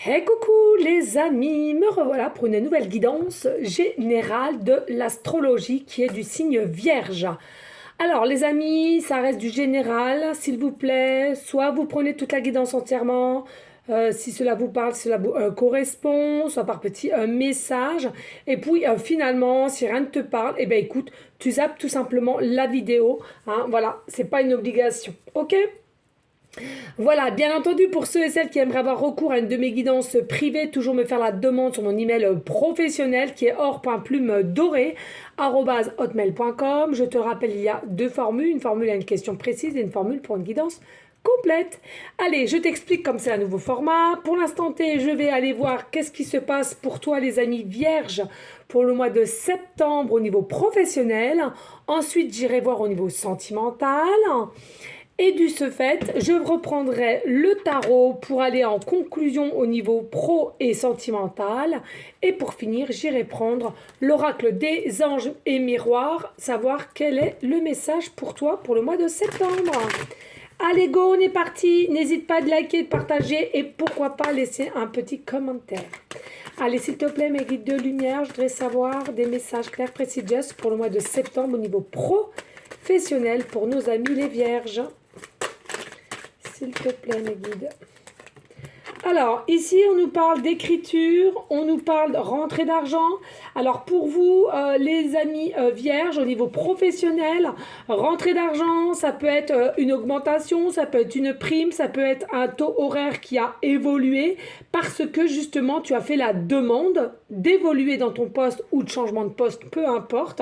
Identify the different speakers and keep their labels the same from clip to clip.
Speaker 1: Hey coucou les amis, me revoilà pour une nouvelle guidance générale de l'astrologie qui est du signe Vierge. Alors les amis, ça reste du général, s'il vous plaît, soit vous prenez toute la guidance entièrement, si cela vous parle, si cela vous correspond, soit par petit message. Et puis finalement, si rien ne te parle, eh bien écoute, tu zappes tout simplement la vidéo. Hein, voilà, c'est pas une obligation, ok? Voilà, bien entendu, pour ceux et celles qui aimeraient avoir recours à une de mes guidances privées, toujours me faire la demande sur mon email professionnel qui est or.plume-doré@hotmail.com. Je te rappelle, il y a deux formules, une formule à une question précise et une formule pour une guidance complète. Allez, je t'explique comme c'est un nouveau format. Pour l'instant T, je vais aller voir qu'est-ce qui se passe pour toi les amis vierges pour le mois de septembre au niveau professionnel. Ensuite, j'irai voir au niveau sentimental. Et du ce fait, je reprendrai le tarot pour aller en conclusion au niveau pro et sentimental. Et pour finir, j'irai prendre l'oracle des anges et miroirs, savoir quel est le message pour toi pour le mois de septembre. Allez go, on est parti. N'hésite pas à liker, de partager et pourquoi pas laisser un petit commentaire. Allez, s'il te plaît, mes guides de lumière, je voudrais savoir des messages clairs, précis, just pour le mois de septembre au niveau professionnel pour nos amis les vierges. S'il te plaît, mes guides. Alors, ici, on nous parle d'écriture, on nous parle de rentrée d'argent. Alors, pour vous, les amis vierges, au niveau professionnel, rentrée d'argent, ça peut être une augmentation, ça peut être une prime, ça peut être un taux horaire qui a évolué parce que, justement, tu as fait la demande d'évoluer dans ton poste ou de changement de poste, peu importe.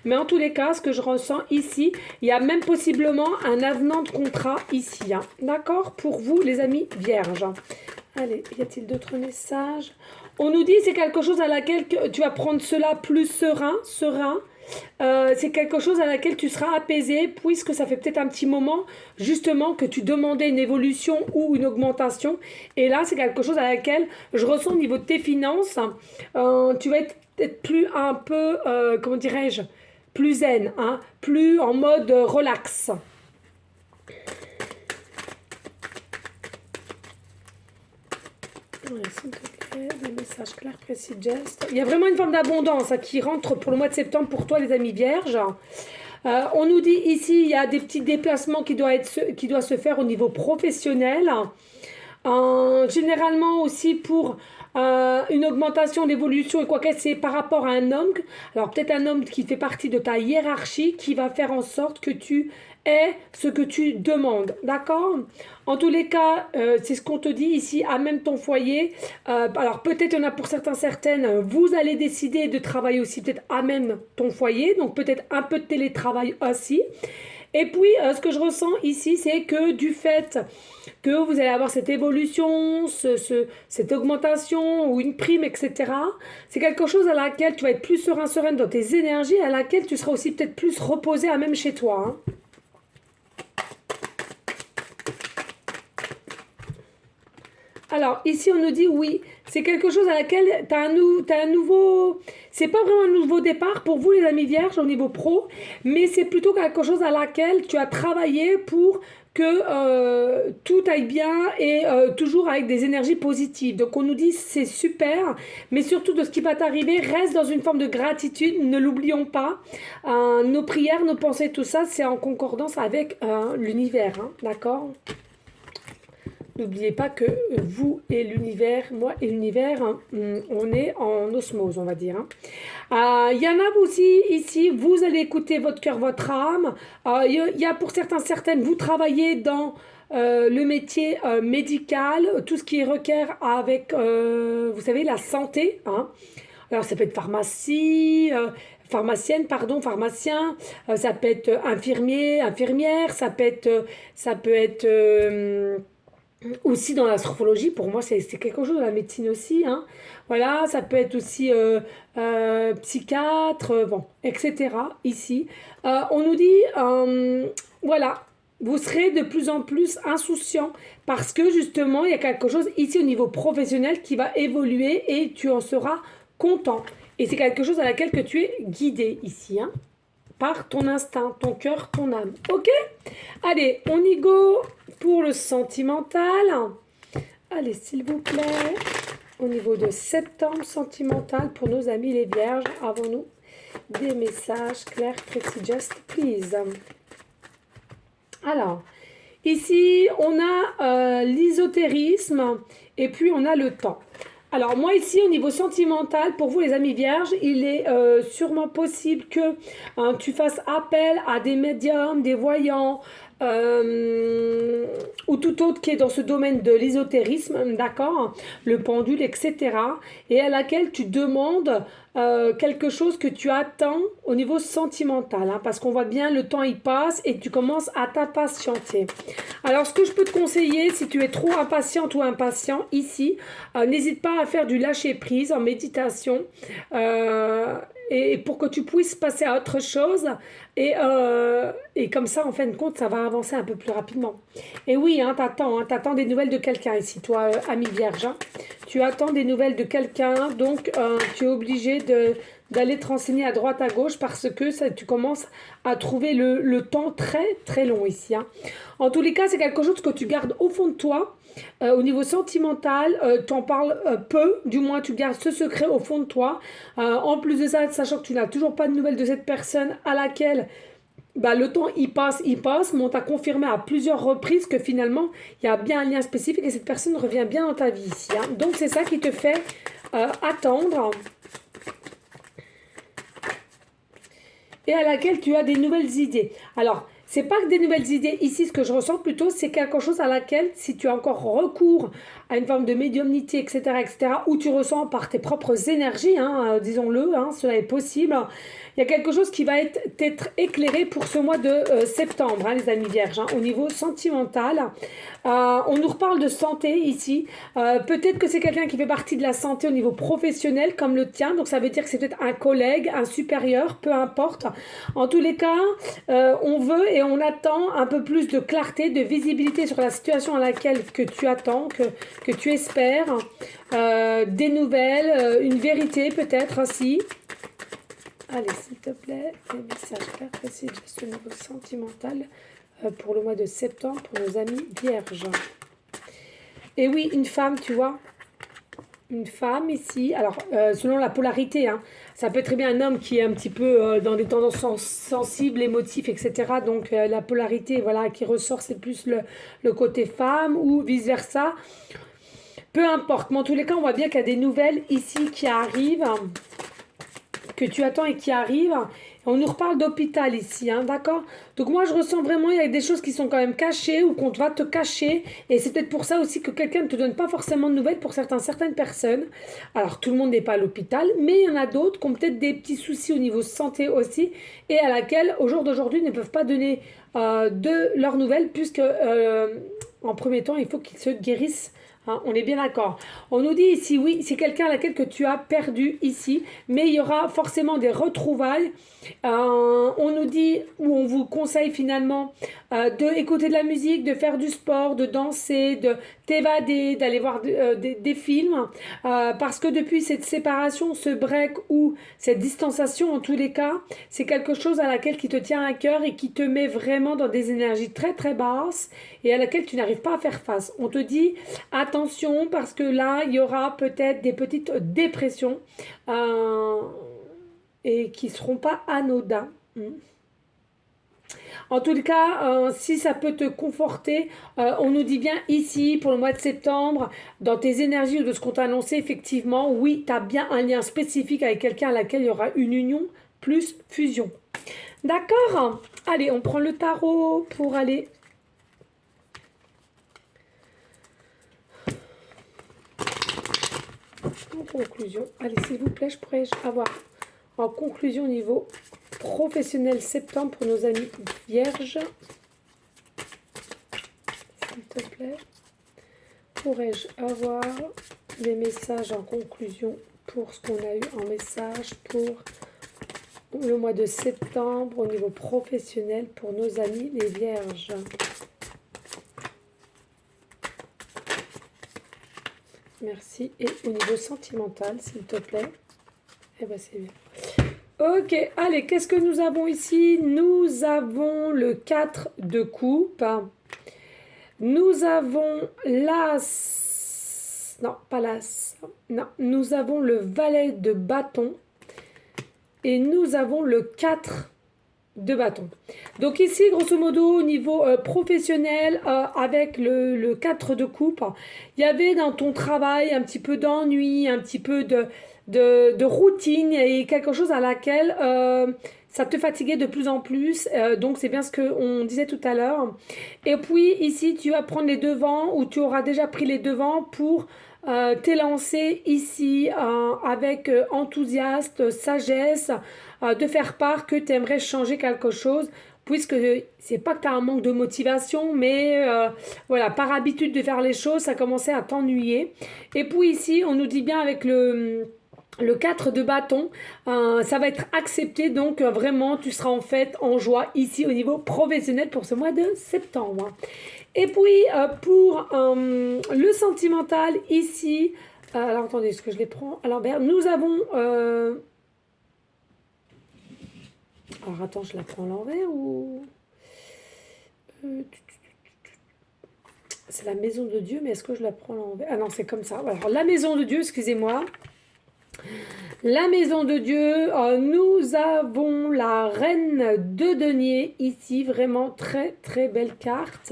Speaker 1: Mais en tous les cas, ce que je ressens ici, il y a même possiblement un avenant de contrat ici. Hein. D'accord? Pour vous, les amis vierges. Allez, y a-t-il d'autres messages? On nous dit c'est quelque chose à laquelle tu vas prendre cela plus serein. C'est quelque chose à laquelle tu seras apaisé puisque ça fait peut-être un petit moment justement que tu demandais une évolution ou une augmentation. Et là, c'est quelque chose à laquelle je ressens au niveau de tes finances. Tu vas être peut-être plus un peu, comment dirais-je, plus zen, hein, plus en mode relax. Ouais, s'il te plaît, des messages clairs, précis, just. Il y a vraiment une forme d'abondance hein, qui rentre pour le mois de septembre pour toi, les amis vierges. On nous dit ici, il y a des petits déplacements qui doivent se faire au niveau professionnel. Généralement aussi pour une augmentation, d'évolution et quoi que c'est par rapport à un homme. Alors peut-être un homme qui fait partie de ta hiérarchie qui va faire en sorte que tu aies ce que tu demandes. D'accord? En tous les cas, c'est ce qu'on te dit ici, amène ton foyer. Alors peut-être il y en a pour certaines, vous allez décider de travailler aussi peut-être amène ton foyer. Donc peut-être un peu de télétravail aussi. Et puis, ce que je ressens ici, c'est que du fait que vous allez avoir cette évolution, cette augmentation ou une prime, etc., c'est quelque chose à laquelle tu vas être plus sereine dans tes énergies, à laquelle tu seras aussi peut-être plus reposé à même chez toi. Hein. Alors, ici, on nous dit oui, c'est quelque chose à laquelle tu as un nouveau... C'est pas vraiment un nouveau départ pour vous, les amis vierges, au niveau pro, mais c'est plutôt quelque chose à laquelle tu as travaillé pour que tout aille bien et toujours avec des énergies positives. Donc, on nous dit c'est super, mais surtout de ce qui va t'arriver, reste dans une forme de gratitude, ne l'oublions pas. Nos prières, nos pensées, tout ça, c'est en concordance avec l'univers, hein, d'accord ? N'oubliez pas que vous et l'univers, moi et l'univers, hein, on est en osmose, on va dire. Il y en a aussi ici, vous allez écouter votre cœur, votre âme. Il y a pour certaines, vous travaillez dans le métier médical, tout ce qui requiert avec, vous savez, la santé. Hein. Alors ça peut être pharmacienne, pardon, pharmacien, ça peut être infirmier, infirmière, ça peut être aussi dans l'astrologie, pour moi, c'est quelque chose de la médecine aussi. Hein. Voilà, ça peut être aussi psychiatre, bon, etc. Ici. On nous dit, voilà, vous serez de plus en plus insouciant parce que justement, il y a quelque chose ici au niveau professionnel qui va évoluer et tu en seras content. Et c'est quelque chose à laquelle que tu es guidé ici. Hein. Par ton instinct, ton cœur, ton âme. Ok? Allez, on y go pour le sentimental. Allez, s'il vous plaît, au niveau de septembre sentimental pour nos amis les vierges, avons-nous des messages clairs, précis, just please. Alors, ici, on a l'ésotérisme et puis on a le temps. Alors moi ici au niveau sentimental, pour vous les amis vierges, il est sûrement possible que tu fasses appel à des médiums, des voyants ou tout autre qui est dans ce domaine de l'ésotérisme, d'accord, le pendule, etc. Et à laquelle tu demandes quelque chose que tu attends au niveau sentimental, hein, parce qu'on voit bien le temps il passe et tu commences à t'impatienter. Alors ce que je peux te conseiller, si tu es trop impatiente ou impatient ici, n'hésite pas à faire du lâcher prise en méditation et pour que tu puisses passer à autre chose et comme ça en fin de compte ça va avancer un peu plus rapidement. Et oui, hein, t'attends des nouvelles de quelqu'un ici, toi ami vierge, hein. Tu attends des nouvelles de quelqu'un, donc tu es obligé d'aller te renseigner à droite à gauche parce que ça, tu commences à trouver le temps très très long ici, hein. En tous les cas, c'est quelque chose que tu gardes au fond de toi. Au niveau sentimental, tu en parles peu, du moins tu gardes ce secret au fond de toi. En plus de ça, sachant que tu n'as toujours pas de nouvelles de cette personne à laquelle le temps il passe, mais on t'a confirmé à plusieurs reprises que finalement il y a bien un lien spécifique et cette personne revient bien dans ta vie ici, hein. Donc c'est ça qui te fait attendre et à laquelle tu as des nouvelles idées. Alors, c'est pas que des nouvelles idées. Ici, ce que je ressens plutôt, c'est quelque chose à laquelle, si tu as encore recours à une forme de médiumnité, etc., où tu ressens par tes propres énergies, hein, disons-le, hein, cela est possible. Il y a quelque chose qui va être éclairé pour ce mois de septembre, hein, les amis vierges, hein, au niveau sentimental. On nous reparle de santé ici. Peut-être que c'est quelqu'un qui fait partie de la santé au niveau professionnel, comme le tien. Donc, ça veut dire que c'est peut-être un collègue, un supérieur, peu importe. En tous les cas, on veut et on attend un peu plus de clarté, de visibilité sur la situation à laquelle que tu attends, que tu espères, des nouvelles, une vérité peut-être aussi. Allez, s'il te plaît, des messages clairs, précis, juste au niveau sentimental pour le mois de septembre pour nos amis vierges. Et oui, une femme, tu vois, une femme ici, alors selon la polarité, hein, ça peut être très bien un homme qui est un petit peu dans des tendances sensibles, émotifs, etc. Donc la polarité, voilà, qui ressort, c'est plus le côté femme ou vice-versa. Peu importe, mais en tous les cas, on voit bien qu'il y a des nouvelles ici qui arrivent, que tu attends et qui arrivent. On nous reparle d'hôpital ici, hein, d'accord? Donc moi, je ressens vraiment, il y a des choses qui sont quand même cachées ou qu'on va te cacher. Et c'est peut-être pour ça aussi que quelqu'un ne te donne pas forcément de nouvelles pour certaines personnes. Alors, tout le monde n'est pas à l'hôpital, mais il y en a d'autres qui ont peut-être des petits soucis au niveau santé aussi et à laquelle, au jour d'aujourd'hui, ne peuvent pas donner de leurs nouvelles puisque, en premier temps, il faut qu'ils se guérissent. Hein, on est bien d'accord. On nous dit ici, oui, c'est quelqu'un à laquelle que tu as perdu ici, mais il y aura forcément des retrouvailles. On nous dit, ou on vous conseille finalement d'écouter de la musique, de faire du sport, de danser, de t'évader, d'aller voir des films, parce que depuis cette séparation, ce break ou cette distanciation, en tous les cas, c'est quelque chose à laquelle qui te tient à cœur et qui te met vraiment dans des énergies très très basses et à laquelle tu n'arrives pas à faire face. On te dit attention parce que là, il y aura peut-être des petites dépressions et qui ne seront pas anodins. En tout cas, si ça peut te conforter, on nous dit bien ici, pour le mois de septembre, dans tes énergies ou de ce qu'on t'a annoncé, effectivement, oui, tu as bien un lien spécifique avec quelqu'un à laquelle il y aura une union plus fusion. D'accord? Allez, on prend le tarot pour aller... En conclusion, allez, s'il vous plaît, je pourrais avoir en conclusion au niveau professionnel septembre pour nos amis vierges. S'il te plaît, pourrais-je avoir des messages en conclusion pour ce qu'on a eu en message pour le mois de septembre au niveau professionnel pour nos amis les vierges? Merci. Et au niveau sentimental, s'il te plaît. Eh bien, c'est bien. Ok, allez, qu'est-ce que nous avons ici? Nous avons le 4 de coupe. Nous avons l'As non, pas l'As, non. Nous avons le valet de bâton et nous avons le 4 de bâton. Donc ici, grosso modo, au niveau professionnel, avec le 4 de coupe, il y avait dans ton travail un petit peu d'ennui, un petit peu de routine et quelque chose à laquelle ça te fatiguait de plus en plus. Donc c'est bien ce qu'on disait tout à l'heure. Et puis ici, tu vas prendre les devants ou tu auras déjà pris les devants pour t'élancer ici avec enthousiasme, sagesse, de faire part que tu aimerais changer quelque chose, puisque c'est pas que tu as un manque de motivation, mais voilà, par habitude de faire les choses, ça commençait à t'ennuyer. Et puis ici, on nous dit bien avec le 4 de bâton, ça va être accepté, donc vraiment tu seras en fait en joie ici au niveau professionnel pour ce mois de septembre. Et puis pour le sentimental ici, alors attendez, est-ce que je les prends à l'envers? Nous avons... alors attends, je la prends à l'envers ou... c'est la maison de Dieu, mais est-ce que je la prends à l'envers? Ah non, c'est comme ça. Alors la maison de Dieu, excusez-moi. La maison de Dieu, nous avons la reine de denier ici, vraiment très très belle carte.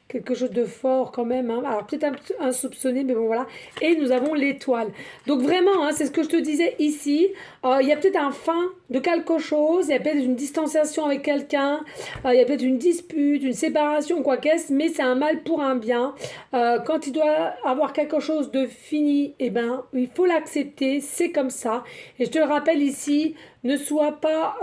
Speaker 1: Quelque chose de fort quand même, hein. Alors peut-être un soupçonné, mais bon voilà. Et nous avons l'étoile. Donc vraiment, hein, c'est ce que je te disais ici. Il y a peut-être un fin de quelque chose, il y a peut-être une distanciation avec quelqu'un, il y a peut-être une dispute, une séparation, quoi qu'est-ce, mais c'est un mal pour un bien. Quand il doit avoir quelque chose de fini, eh ben, il faut l'accepter, c'est comme ça. Et je te le rappelle ici, ne sois pas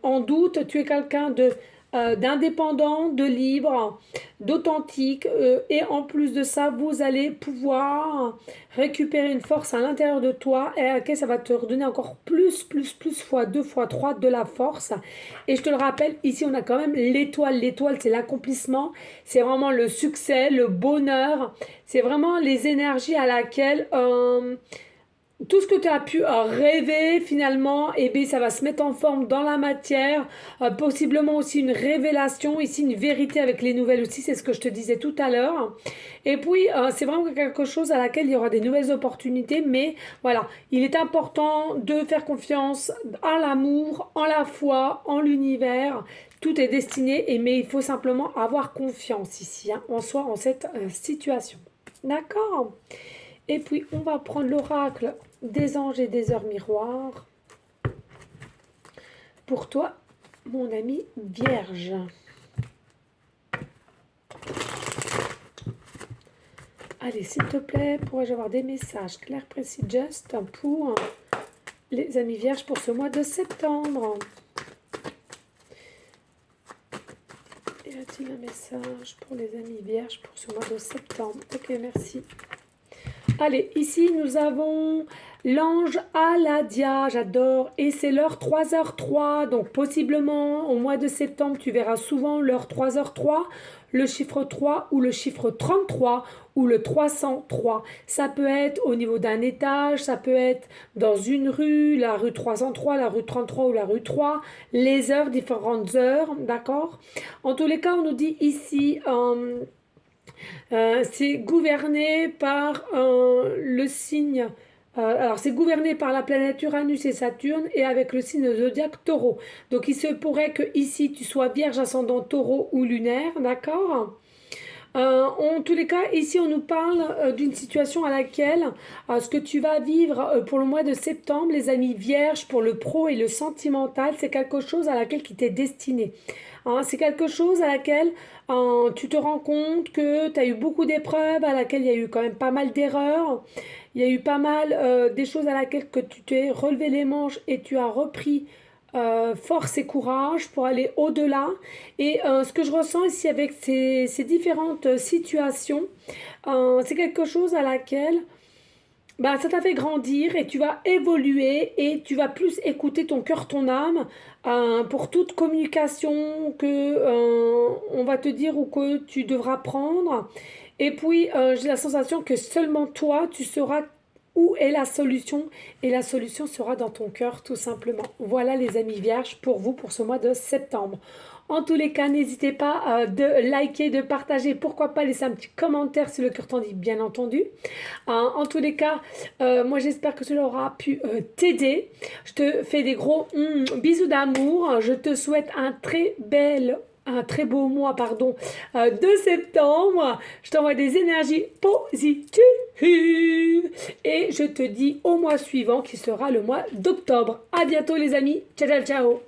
Speaker 1: en doute, tu es quelqu'un d'indépendant, de libre, d'authentique, et en plus de ça, vous allez pouvoir récupérer une force à l'intérieur de toi et à laquelle ça va te redonner encore plus, fois 2, fois 3 de la force. Et je te le rappelle, ici on a quand même l'étoile. L'étoile, c'est l'accomplissement, c'est vraiment le succès, le bonheur, c'est vraiment les énergies à laquelle... tout ce que tu as pu rêver finalement, eh bien, ça va se mettre en forme dans la matière, possiblement aussi une révélation, ici une vérité avec les nouvelles aussi, c'est ce que je te disais tout à l'heure. Et puis, c'est vraiment quelque chose à laquelle il y aura des nouvelles opportunités, mais voilà, il est important de faire confiance à l'amour, en la foi, en l'univers. Tout est destiné, mais il faut simplement avoir confiance ici, hein, en soi, en cette situation. D'accord? Et puis, on va prendre l'oracle des anges et des heures miroirs pour toi, mon ami Vierge. Allez, s'il te plaît, pourrais-je avoir des messages clairs, précis, just pour les amis Vierges pour ce mois de septembre? Y a-t-il un message pour les amis Vierges pour ce mois de septembre? Ok, merci. Allez, ici nous avons l'ange Aladia, j'adore, et c'est l'heure 3h03, donc possiblement au mois de septembre, tu verras souvent l'heure 3h03, le chiffre 3 ou le chiffre 33 ou le 303. Ça peut être au niveau d'un étage, ça peut être dans une rue, la rue 303, la rue 33 ou la rue 3, les heures, différentes heures, d'accord? En tous les cas, on nous dit ici... c'est gouverné par le signe. Alors, c'est gouverné par la planète Uranus et Saturne et avec le signe zodiaque Taureau. Donc, il se pourrait que ici tu sois Vierge ascendant Taureau ou lunaire, d'accord? En tous les cas, ici, on nous parle d'une situation à laquelle ce que tu vas vivre pour le mois de septembre, les amis vierges, pour le pro et le sentimental, c'est quelque chose à laquelle qui t'est destiné. Hein, c'est quelque chose à laquelle tu te rends compte que tu as eu beaucoup d'épreuves, à laquelle il y a eu quand même pas mal d'erreurs. Il y a eu pas mal des choses à laquelle que tu t'es relevé les manches et tu as repris force et courage pour aller au-delà. Et ce que je ressens ici avec ces différentes situations, c'est quelque chose à laquelle bah, ça t'a fait grandir et tu vas évoluer et tu vas plus écouter ton cœur, ton âme pour toute communication que on va te dire ou que tu devras prendre. Et puis, j'ai la sensation que seulement toi, tu sauras où est la solution et la solution sera dans ton cœur tout simplement. Voilà les amis vierges pour vous pour ce mois de septembre. En tous les cas, n'hésitez pas de liker, de partager, pourquoi pas laisser un petit commentaire si le cœur t'en dit, bien entendu. En tous les cas, moi j'espère que cela aura pu t'aider. Je te fais des gros bisous d'amour. Je te souhaite un très beau mois de septembre. Je t'envoie des énergies positives et je te dis au mois suivant qui sera le mois d'octobre. À bientôt les amis. Ciao ciao ciao.